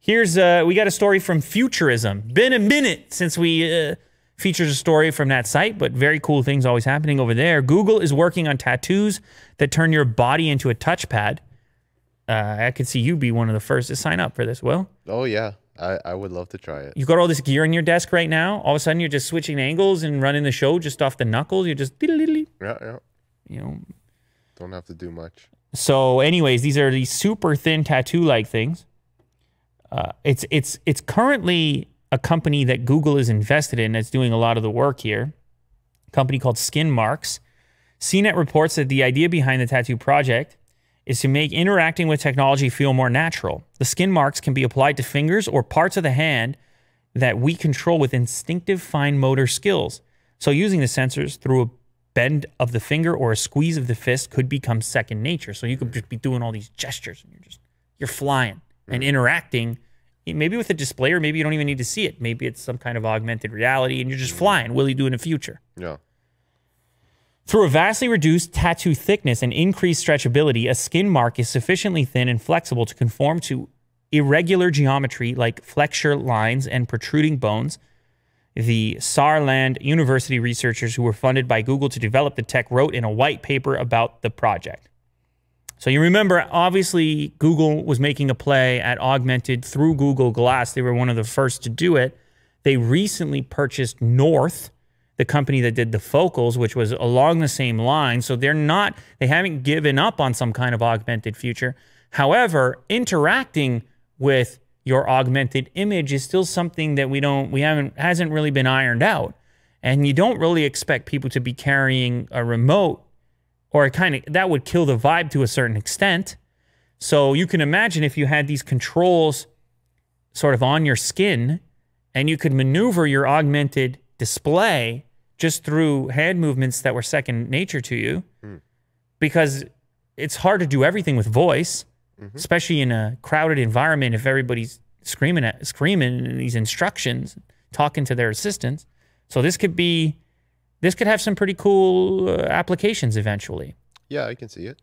Here's we got a story from Futurism. Been a minute since we featured a story from that site, but very cool things always happening over there. Google is working on tattoos that turn your body into a touchpad. I could see you be one of the first to sign up for this, Will. Oh, yeah. I would love to try it. You got all this gear on your desk right now. All of a sudden, you're just switching angles and running the show just off the knuckles. You're just... Yeah. You know. Don't have to do much. So anyways, these are these super thin tattoo-like things. It's currently a company that Google is invested in that's doing a lot of the work here. A company called Skin Marks. CNET reports that the idea behind the tattoo project is to make interacting with technology feel more natural. The skin marks can be applied to fingers or parts of the hand that we control with instinctive fine motor skills. So using the sensors through a bend of the finger or a squeeze of the fist could become second nature. So you could just be doing all these gestures and you're flying and interacting, maybe with a display, or maybe you don't even need to see it. Maybe it's some kind of augmented reality and you're just flying. Will you do in the future? Yeah. Through a vastly reduced tattoo thickness and increased stretchability, a skin mark is sufficiently thin and flexible to conform to irregular geometry like flexure lines and protruding bones. The Saarland University researchers who were funded by Google to develop the tech wrote in a white paper about the project. So you remember, obviously, Google was making a play at augmented through Google Glass. They were one of the first to do it. They recently purchased North, the company that did the focals, which was along the same line. So they haven't given up on some kind of augmented future. However, interacting with your augmented image is still something that hasn't really been ironed out. And you don't really expect people to be carrying a remote, or that would kill the vibe to a certain extent. So you can imagine if you had these controls sort of on your skin and you could maneuver your augmented display just through hand movements that were second nature to you, because it's hard to do everything with voice, especially in a crowded environment if everybody's screaming these instructions, talking to their assistants. So this could have some pretty cool applications eventually. Yeah, I can see it.